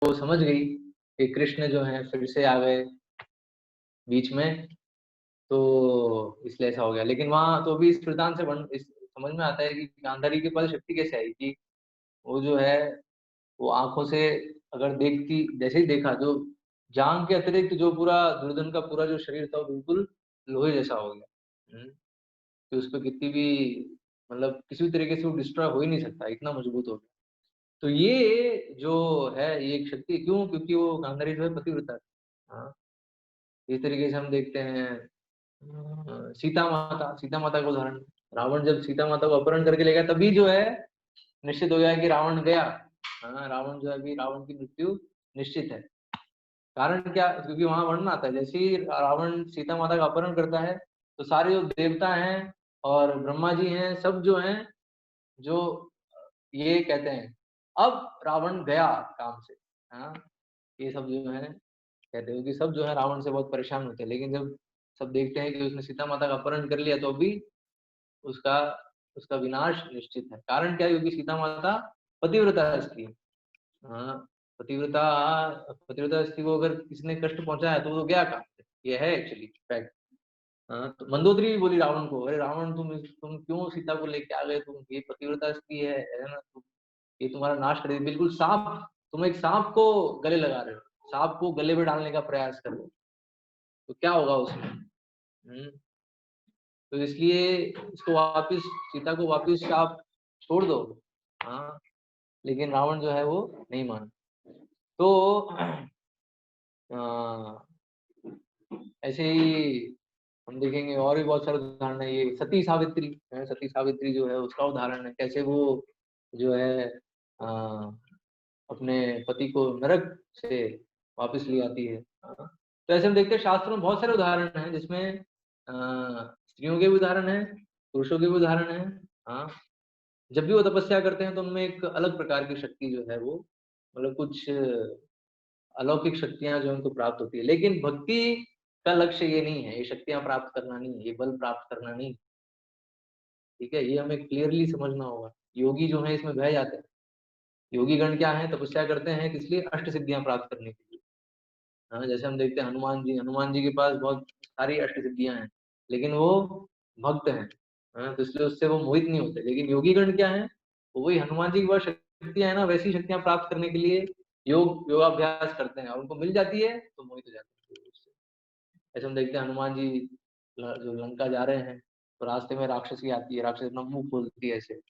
वो समझ गई कि कृष्ण जो है फिर से आ गए बीच में, तो इसलिए ऐसा हो गया। लेकिन वहाँ तो भी इस वृतांत से इस समझ में आता है कि गांधारी के पास शक्ति कैसे आई कि वो जो है वो आँखों से अगर देखती, जैसे ही देखा, जो जान के अतिरिक्त जो पूरा दुर्योधन का पूरा जो शरीर था वो बिल्कुल लोहे जैसा हो गया। कि उसपे कितनी भी मतलब किसी भी तरीके से वो डिस्ट्रॉय हो ही नहीं सकता, इतना मजबूत हो गया। तो ये जो है ये एक शक्ति क्यों? क्योंकि वो गांधारी जो है पतिव्रता थी। हाँ, इस तरीके से हम देखते हैं सीता माता का उदाहरण। रावण जब सीता माता को अपहरण करके ले गया तभी जो है निश्चित हो गया कि रावण गया। हाँ, रावण जो है अभी रावण की मृत्यु निश्चित है। कारण क्या? क्योंकि वहां वर्णन आता है जैसे ही रावण सीता माता का अपहरण करता है तो सारे जो देवता हैं और ब्रह्मा जी हैं सब जो हैं जो ये कहते हैं अब रावण गया काम से। हाँ, ये सब जो है कहते हो कि सब जो है रावण से बहुत परेशान होते हैं, लेकिन जब सब देखते हैं कि उसने सीता माता का अपहरण कर लिया तो अभी उसका उसका विनाश निश्चित है। कारण क्या है? क्योंकि सीता माता पतिव्रता स्त्री है। हाँ, पतिव्रता पतिव्रता स्त्री को अगर किसी ने कष्ट पहुंचाया तो वो गया कहाँ से? ये है एक्चुअली फैक्ट। हाँ, तो मंदोदरी भी बोली रावण को, अरे रावण तुम क्यों सीता को लेके आ गए? तुम ये पतिव्रता स्त्री है ना, ये तुम्हारा नाश करेगी। बिल्कुल सांप, तुम एक सांप को गले लगा रहे हो, सांप को गले में डालने का प्रयास कर रहे हो, तो क्या होगा उसमें? तो इसलिए इसको वापिस, सीता को वापिस आप छोड़ दो। हाँ, लेकिन रावण जो है वो नहीं माना। तो ऐसे ही हम देखेंगे और भी बहुत सारे उदाहरण है। ये सती सावित्री है, सती सावित्री जो है उसका उदाहरण है, कैसे वो जो है अपने पति को नरक से वापस ले आती है। तो ऐसे हम देखते हैं शास्त्रों में बहुत सारे उदाहरण हैं जिसमें स्त्रियों के भी उदाहरण है, पुरुषों के भी उदाहरण है। हाँ, जब भी वो तपस्या करते हैं तो उनमें एक अलग प्रकार की शक्ति जो है वो मतलब कुछ अलौकिक शक्तियां जो उनको प्राप्त होती है। लेकिन भक्ति का लक्ष्य ये नहीं है, ये शक्तियां प्राप्त करना नहीं है, ये बल प्राप्त करना नहीं। ठीक है, ये हमें क्लियरली समझना होगा। योगी जो है इसमें बह जाते हैं। योगी गण क्या है? तपस्या करते हैं किस लिए? अष्ट सिद्धियां प्राप्त करने के लिए। हाँ, जैसे हम देखते हैं हनुमान जी के पास बहुत सारी अष्ट सिद्धियां हैं, लेकिन वो भक्त हैं। हाँ, तो इसलिए उससे वो मोहित नहीं होते। लेकिन योगी गण क्या है? वो वही हनुमान जी की पास शक्तियां है ना, वैसी शक्तियां प्राप्त करने के लिए योगाभ्यास करते हैं और उनको मिल जाती है तो मोहित हो जाते हैं उससे। ऐसे हम देखते हैं हनुमान जी जो लंका जा रहे हैं तो रास्ते में राक्षसी आती है, राक्षसी अपना मुंह खोलती है ऐसे,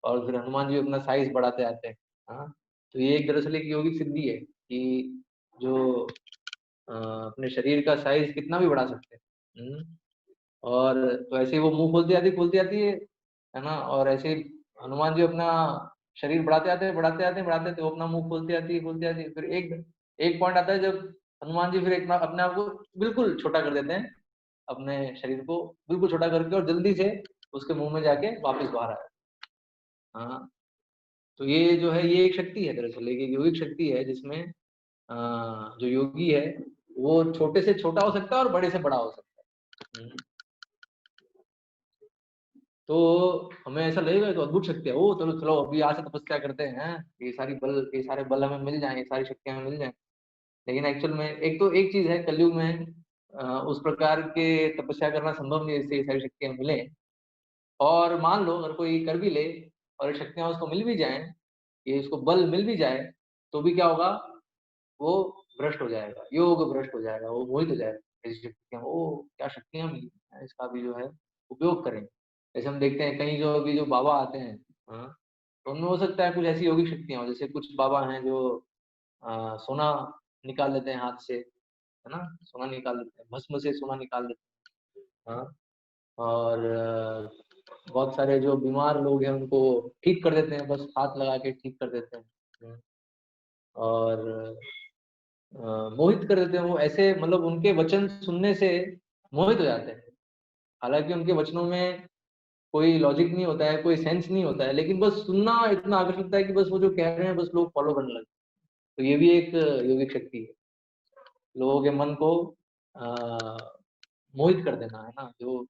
और फिर हनुमान जी अपना साइज बढ़ाते आते हैं। हाँ, तो ये एक दरअसल एक योगिक सिद्धि है कि जो अपने शरीर का साइज कितना भी बढ़ा सकते हैं। और तो ऐसे ही वो मुंह खोलती आती है ना, और ऐसे ही हनुमान जी अपना शरीर बढ़ाते आते वो अपना मुंह खोलती आती है। फिर एक एक पॉइंट आता है जब हनुमान जी फिर एक अपने आप को बिल्कुल छोटा कर देते हैं, अपने शरीर को बिल्कुल छोटा करके, और जल्दी से उसके मुंह में जाके वापस बाहर आए। हाँ, तो ये जो है ये एक शक्ति है दरअसल, एक योगिक शक्ति है जिसमें जो योगी है वो छोटे से छोटा हो सकता है और बड़े से बड़ा हो सकता है। तो हमें ऐसा लगेगा तो अद्भुत शक्ति है, ओ चलो चलो अभी आज से तपस्या करते हैं, ये सारे बल हमें मिल जाएं, ये सारी शक्तियां हमें मिल जाएं। लेकिन एक्चुअल में एक चीज है, कलयुग में उस प्रकार के तपस्या करना संभव नहीं है जिससे ये सारी शक्तियां मिले। और मान लो अगर कोई कर भी ले और ये शक्तियां उसको मिल भी जाएं, ये उसको बल मिल भी जाए, तो भी क्या होगा? वो भ्रष्ट हो जाएगा, योग भ्रष्ट हो जाएगा, वो मोहित हो जाएगा। ऐसी शक्तियां, ओ क्या शक्तियां मिली हैं, इसका भी जो है उपयोग करें। जैसे हम देखते हैं कहीं जो अभी जो बाबा आते हैं, हाँ, तो उनमें हो सकता है कुछ ऐसी योगिक शक्तियां हो। जैसे कुछ बाबा हैं जो सोना निकाल लेते हैं हाथ से, है ना, सोना निकाल लेते हैं, भस्म से सोना निकाल लेते हैं। हाँ, और बहुत सारे जो बीमार लोग हैं उनको ठीक कर देते हैं, बस हाथ लगा के ठीक कर देते हैं। और मोहित कर देते हैं वो ऐसे, मतलब उनके वचन सुनने से मोहित हो जाते हैं। हालांकि उनके वचनों में कोई लॉजिक नहीं होता है, कोई सेंस नहीं होता है, लेकिन बस सुनना इतना आकर्षक लगता है कि बस वो जो कह रहे हैं बस लोग फॉलो करने लगते हैं। तो ये भी एक योगिक शक्ति है, लोगों के मन को मोहित कर देना, है ना, जो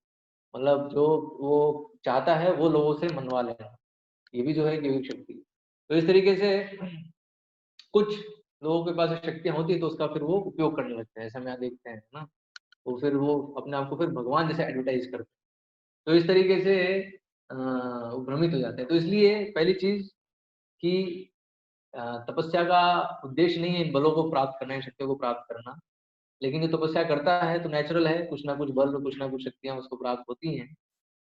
मतलब जो वो चाहता है वो लोगों से मनवा लेना। ये भी जो है एक योगिक शक्ति है। तो इस तरीके से कुछ लोगों के पास शक्तियाँ होती है तो उसका फिर वो उपयोग करने लगते हैं, ऐसा हम यहाँ देखते हैं ना। तो फिर वो अपने आप को फिर भगवान जैसे एडवर्टाइज़ करते हैं। तो इस तरीके से वो भ्रमित हो जाते हैं। तो इसलिए पहली चीज़ कि तपस्या का उद्देश्य नहीं है इन बलों को प्राप्त करना, इन शक्तियों को प्राप्त करना। लेकिन जो तपस्या करता है तो नेचुरल है, कुछ ना कुछ बल, कुछ ना कुछ शक्तियाँ उसको प्राप्त होती हैं।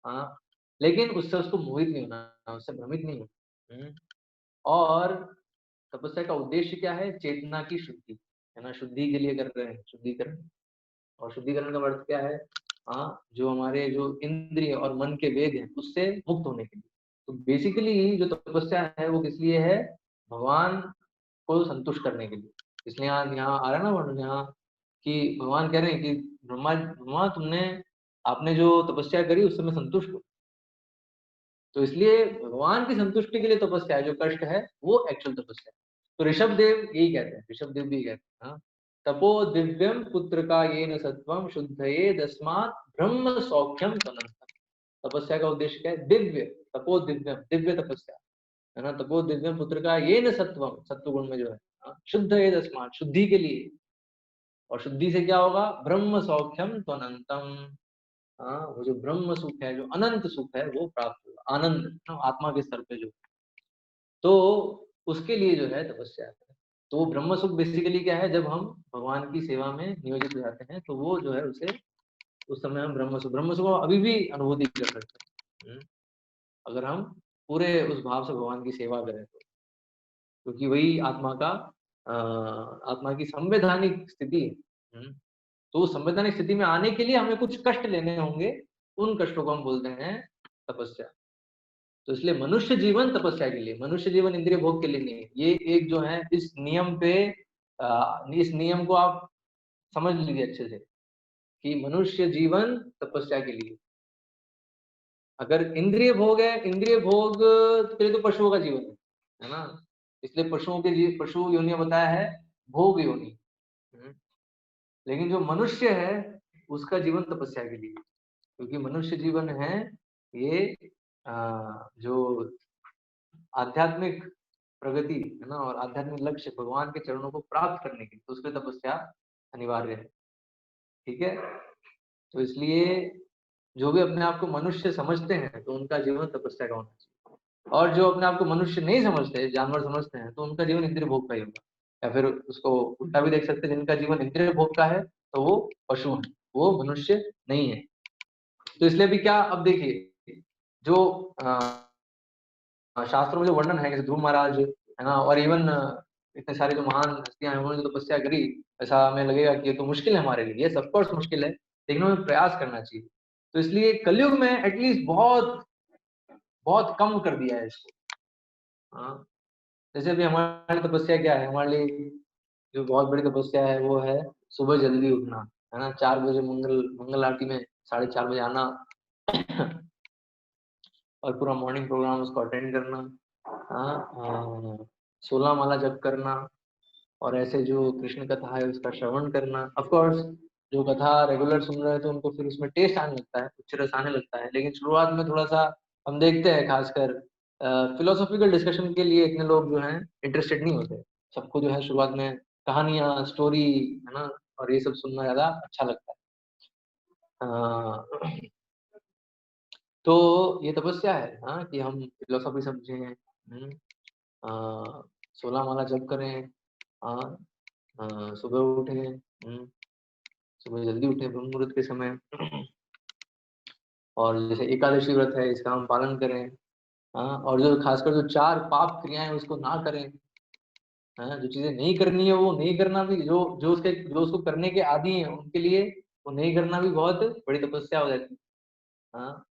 हाँ, लेकिन उससे उसको मोहित नहीं होना, उससे भ्रमित नहीं होना। और तपस्या का उद्देश्य क्या है? चेतना की शुद्धि, है ना? शुद्धि के लिए कर रहे हैं, शुद्धिकरण। और शुद्धिकरण का अर्थ क्या है? जो हमारे जो इंद्रिय और मन के वेग हैं, उससे मुक्त होने के लिए। तो बेसिकली जो तपस्या है वो किस लिए है? भगवान को संतुष्ट करने के लिए। इसलिए यहाँ यहाँ आ रहा है ना वर्णन यहाँ कि भगवान कह रहे हैं कि ब्रह्मा ब्रह्मा आपने जो तपस्या करी उससे मैं संतुष्ट हूँ। तो इसलिए भगवान की संतुष्टि के लिए तपस्या है, जो कष्ट है वो एक्चुअल तपस्या है। तो ऋषभ देव यही कहते हैं, ऋषभ देव भी कहते हैं, हाँ, तपो दिव्यम पुत्र का ये न सत्वम शुद्धये दस्मात् ब्रह्म सौख्यम तनंतम। तपस्या का उद्देश्य क्या है? दिव्य, तपो दिव्यम, दिव्य तपस्या, है ना? तपो दिव्यम पुत्र का ये न सत्वम, सत्व गुण में जो है, शुद्ध ये दस्मात्, शुद्धि के लिए। और शुद्धि से क्या होगा? ब्रह्म सौख्यम त्वनंतम। वो जो ब्रह्म सुख है, जो अनंत सुख है, वो प्राप्त होगा, आनंद, आत्मा के स्तर पे जो। तो उसके लिए जो है तपस्या है। तो ब्रह्म सुख बेसिकली क्या है? जब हम भगवान की सेवा में नियोजित हो जाते हैं तो वो जो है उसे, उस समय हम ब्रह्म सुख अभी भी अनुभूति कर सकते हैं, अगर हम पूरे उस भाव से भगवान की सेवा करें तो। क्योंकि वही आत्मा की संवैधानिक स्थिति है। तो उस संवैधानिक स्थिति में आने के लिए हमें कुछ कष्ट लेने होंगे, उन कष्टों को हम बोलते हैं तपस्या। तो इसलिए मनुष्य जीवन तपस्या के लिए, मनुष्य जीवन इंद्रिय भोग के लिए नहीं है। ये एक जो है इस नियम पे, इस नियम को आप समझ लीजिए अच्छे से कि मनुष्य जीवन तपस्या के लिए। अगर इंद्रिय भोग है, इंद्रिय भोग के लिए तो पशुओं का जीवन है ना। इसलिए पशुओं के पशु योनि बताया है भोग योनि। हम्म। लेकिन जो मनुष्य है उसका जीवन तपस्या के लिए, क्योंकि मनुष्य जीवन है ये जो आध्यात्मिक प्रगति है ना, और आध्यात्मिक लक्ष्य भगवान के चरणों को प्राप्त करने की, तो उसमें तपस्या अनिवार्य है। ठीक है। तो इसलिए जो भी अपने आप को मनुष्य समझते हैं तो उनका जीवन तपस्या का होना चाहिए, और जो अपने आप को मनुष्य नहीं समझते, जानवर समझते हैं, तो उनका जीवन इंद्रिय भोग का ही होगा। या फिर उसको उल्टा भी देख सकते हैं, जिनका जीवन इंद्रिय भोग का है तो वो पशु है, वो मनुष्य नहीं है। तो इसलिए भी क्या, अब देखिए जो शास्त्रों में जो वर्णन है, जैसे ध्रुव महाराज है ना, और इवन इतने सारे जो महान हस्तियां हैं उन्होंने जो तपस्या करी, ऐसा हमें लगेगा कि ये तो मुश्किल है हमारे लिए। ये सब कोर्स मुश्किल है, लेकिन हमें प्रयास करना चाहिए। तो इसलिए कलयुग में एटलीस्ट बहुत बहुत कम कर दिया है इसको। हाँ, जैसे अभी हमारी तपस्या क्या है, हमारे लिए जो बहुत बड़ी तपस्या है वो है सुबह जल्दी उठना, है ना। 4 बजे मंगल आरती में 4:30 बजे आना और पूरा मॉर्निंग प्रोग्राम उसको अटेंड करना। हाँ, 16 माला जप करना, और ऐसे जो कृष्ण कथा है उसका श्रवण करना। ऑफ कोर्स जो कथा रेगुलर सुन रहे हैं तो उनको फिर उसमें टेस्ट आने लगता है, उच्च रस आने लगता है। लेकिन शुरुआत में थोड़ा सा हम देखते हैं, खासकर फिलोसॉफिकल डिस्कशन के लिए इतने लोग जो हैं इंटरेस्टेड नहीं होते। सबको जो है शुरुआत में कहानियां, स्टोरी, है ना, और ये सब सुनना ज्यादा अच्छा लगता है। अ, तो ये तपस्या है, हाँ, कि हम फिलोसॉफी समझें, 16 माला जप करें, हाँ, सुबह उठें, सुबह जल्दी उठें ब्रह्म मुहूर्त के समय, और जैसे एकादशी व्रत है इसका हम पालन करें, हाँ, और जो खासकर जो 4 पाप क्रियाएं हैं उसको ना करें, हाँ, जो चीजें नहीं करनी है वो नहीं करना भी, जो जो उसको करने के आदी हैं उनके लिए वो नहीं करना भी बहुत बड़ी तपस्या हो जाती है। हाँ,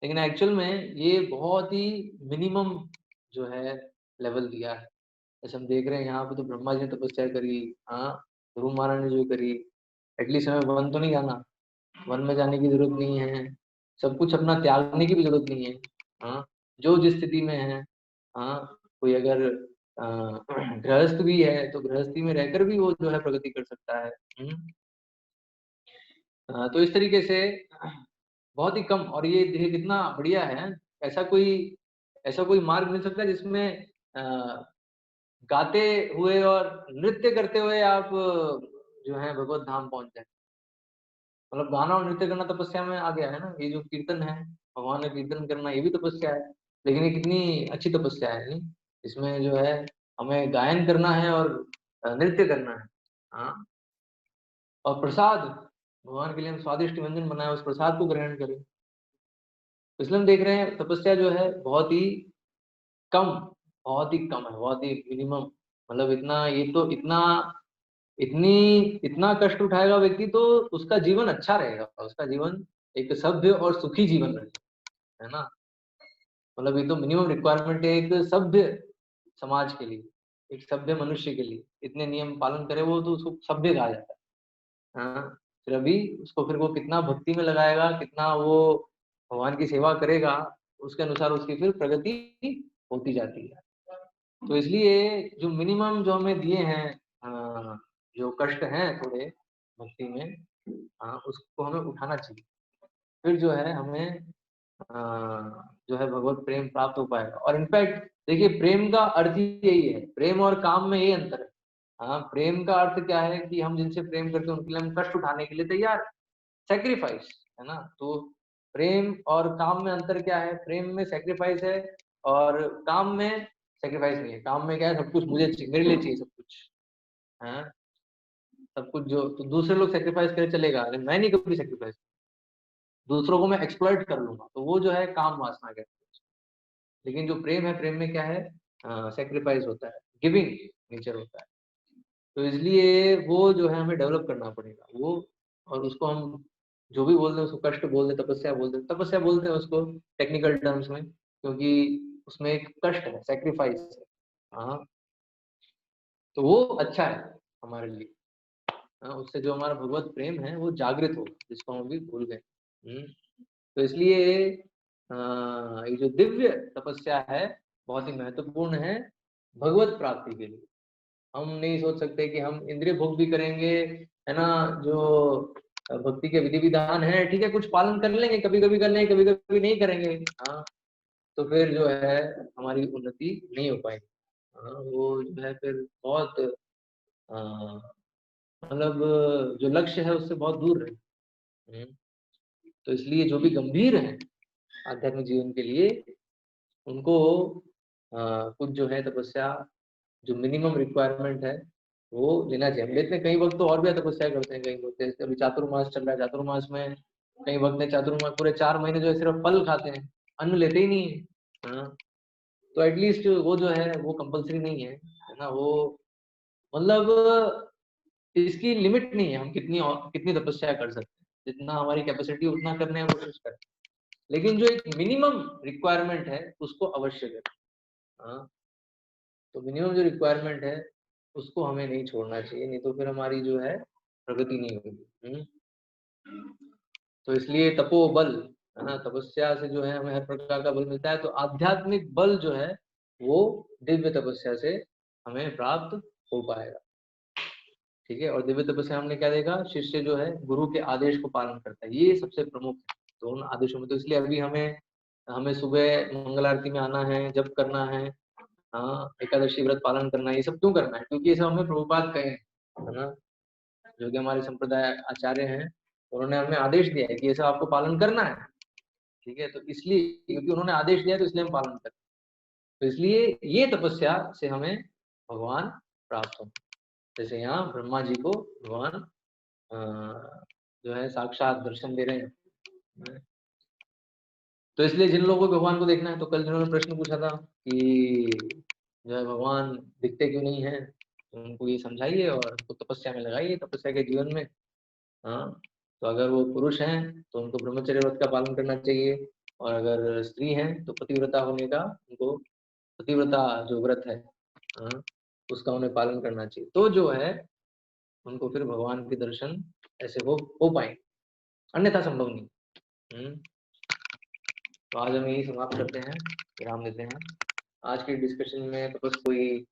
लेकिन एक्चुअल में ये बहुत ही मिनिमम जो है लेवल दिया है। जैसे हम देख रहे हैं यहाँ पे तो ब्रह्मा जी ने तपस्या करी, हाँ, ध्रुव महाराज ने जो करी। एटलीस्ट हमें वन तो नहीं जाना, वन में जाने की जरूरत नहीं है, सब कुछ अपना त्यागने की भी जरूरत नहीं है। हाँ, जो जिस स्थिति में है, हाँ, कोई अगर गृहस्थ भी है तो गृहस्थी में रहकर भी वो जो है प्रगति कर सकता है। तो इस तरीके से बहुत ही कम, और ये कितना बढ़िया है। ऐसा कोई ऐसा कोई मार्ग मिल सकता है जिसमें गाते हुए और नृत्य करते हुए आप जो है भगवत धाम पहुंच जाए। मतलब गाना और नृत्य करना तपस्या में आ गया है ना। ये जो कीर्तन है, भगवान का कीर्तन करना, ये भी तपस्या है। लेकिन ये कितनी अच्छी तपस्या है नहीं? इसमें जो है हमें गायन करना है और नृत्य करना है। हाँ, और प्रसाद, भगवान के लिए हम स्वादिष्ट व्यंजन बनाए, उस प्रसाद को ग्रहण करें। इसलिए हम देख रहे हैं तपस्या जो है बहुत ही कम, बहुत ही कम है, बहुत ही मिनिमम। मतलब इतना, ये तो इतना, इतनी, इतना कष्ट उठाएगा व्यक्ति तो उसका जीवन अच्छा रहेगा, उसका जीवन एक सभ्य और सुखी जीवन रहेगा, है ना। मतलब ये तो मिनिमम रिक्वायरमेंट है एक सभ्य समाज के लिए, एक सभ्य मनुष्य के लिए। इतने नियम पालन करे वो तो उसको सभ्य कहा जाता है। हाँ, फिर अभी उसको, फिर वो कितना भक्ति में लगाएगा, कितना वो भगवान की सेवा करेगा, उसके अनुसार उसकी फिर प्रगति होती जाती है। तो इसलिए जो मिनिमम जो हमें दिए हैं, जो कष्ट हैं थोड़े भक्ति में, उसको हमें उठाना चाहिए। फिर जो है हमें जो है भगवत प्रेम प्राप्त हो पाएगा। और इनफैक्ट देखिए, प्रेम का अर्थ ही यही है, प्रेम और काम में यही अंतर है। हाँ, प्रेम का अर्थ क्या है कि हम जिनसे प्रेम करते हैं उनके लिए हम कष्ट उठाने के लिए तैयार, सैक्रिफाइस, है ना। तो प्रेम और काम में अंतर क्या है? प्रेम में सैक्रिफाइस है और काम में सैक्रिफाइस नहीं है। काम में क्या है, सब कुछ मुझे चाहिए, मेरे लिए चाहिए सब कुछ, है सब कुछ। जो तो दूसरे लोग सैक्रिफाइस करे चलेगा, लेकिन मैं नहीं कभी सैक्रिफाइस, दूसरों को मैं एक्सप्लॉइट कर लूंगा, तो वो जो है काम वासना कहते हैं। लेकिन जो प्रेम है, प्रेम में क्या है, सैक्रिफाइस होता है, गिविंग नेचर होता है। तो इसलिए वो जो है हमें डेवलप करना पड़ेगा वो। और उसको हम जो भी बोलते हैं उसको कष्ट बोल दे, तपस्या बोल दे, तपस्या बोलते हैं उसको टेक्निकल टर्म्स में, क्योंकि उसमें एक कष्ट है, सैक्रिफाइस है। हाँ, तो वो अच्छा है हमारे लिए। हाँ, उससे जो हमारा भगवत प्रेम है वो जागृत होगा, जिसको हम अभी भूल गए। तो इसलिए ये जो दिव्य तपस्या है बहुत ही महत्वपूर्ण है भगवत प्राप्ति के लिए। हम नहीं सोच सकते कि हम इंद्रिय भोग भी करेंगे, है ना। जो भक्ति के विधि विधान है, ठीक है, कुछ पालन कर लेंगे, कभी कभी कर लेंगे, कभी कभी नहीं करेंगे। हाँ, तो फिर जो है हमारी उन्नति नहीं हो पाएगी। हाँ, वो जो है फिर बहुत मतलब जो लक्ष्य है उससे बहुत दूर रहे। तो इसलिए जो भी गंभीर है आध्यात्मिक जीवन के लिए, उनको कुछ जो है तपस्या, जो मिनिमम रिक्वायरमेंट है वो लेना चाहिए। हम देखते हैं कई वक्त तो और भी तपस्या करते हैं, कई वक्त जैसे अभी चातुर्मास चल रहा है, चातुर्मास में कई वक्त ने चातुर्मास पूरे 4 महीने जो है सिर्फ फल खाते हैं, अन्न लेते ही नहीं है। हाँ, तो एटलीस्ट वो जो है वो कंपलसरी नहीं है ना। वो मतलब इसकी लिमिट नहीं है, हम कितनी और कितनी तपस्या कर सकते हैं, जितना हमारी कैपेसिटी उतना करने की कोशिश करें। लेकिन जो एक मिनिमम रिक्वायरमेंट है उसको अवश्य करें। हाँ, तो मिनिमम जो रिक्वायरमेंट है उसको हमें नहीं छोड़ना चाहिए, नहीं तो फिर हमारी जो है प्रगति नहीं होगी। तो इसलिए तपोबल, है ना, तपस्या से जो है हमें हर प्रकार का बल मिलता है। तो आध्यात्मिक बल जो है वो दिव्य तपस्या से हमें प्राप्त हो पाएगा। ठीक है, और दिव्य तपस्या हमने क्या देखा, शिष्य जो है गुरु के आदेश को पालन करता है, ये सबसे प्रमुख है। तो उन आदेशों में, तो इसलिए अभी हमें हमें सुबह मंगल आरती में आना है, जप करना है, हाँ, एकादशी व्रत पालन करना है। ये सब क्यों करना है? क्योंकि ये सब हमें प्रभुपाद कहे हैं, है ना। जो कि हमारे संप्रदाय आचार्य हैं, उन्होंने हमें आदेश दिया है कि ये सब आपको पालन करना है। ठीक है, तो इसलिए क्योंकि उन्होंने आदेश दिया तो इसलिए हम पालन करते हैं। तो इसलिए ये तपस्या से हमें भगवान प्राप्त हो। जैसे यहाँ ब्रह्मा जी को भगवान जो है साक्षात दर्शन दे रहे हैं। तो इसलिए जिन लोगों को भगवान को देखना है, तो कल जिन्होंने प्रश्न पूछा था कि जो है भगवान दिखते क्यों नहीं है, तो उनको ये समझाइए और उनको तपस्या में लगाइए, तपस्या के जीवन में। हाँ, तो अगर वो पुरुष हैं तो उनको ब्रह्मचर्य व्रत का पालन करना चाहिए, और अगर स्त्री हैं तो पतिव्रता होने का उनको, पतिव्रता जो व्रत है, हाँ, उसका उन्हें पालन करना चाहिए। तो जो है उनको फिर भगवान के दर्शन ऐसे हो पाएंगे, अन्यथा संभव नहीं। तो आज हम यही समाप्त करते हैं, विराम देते हैं। आज के डिस्कशन में तो बस कोई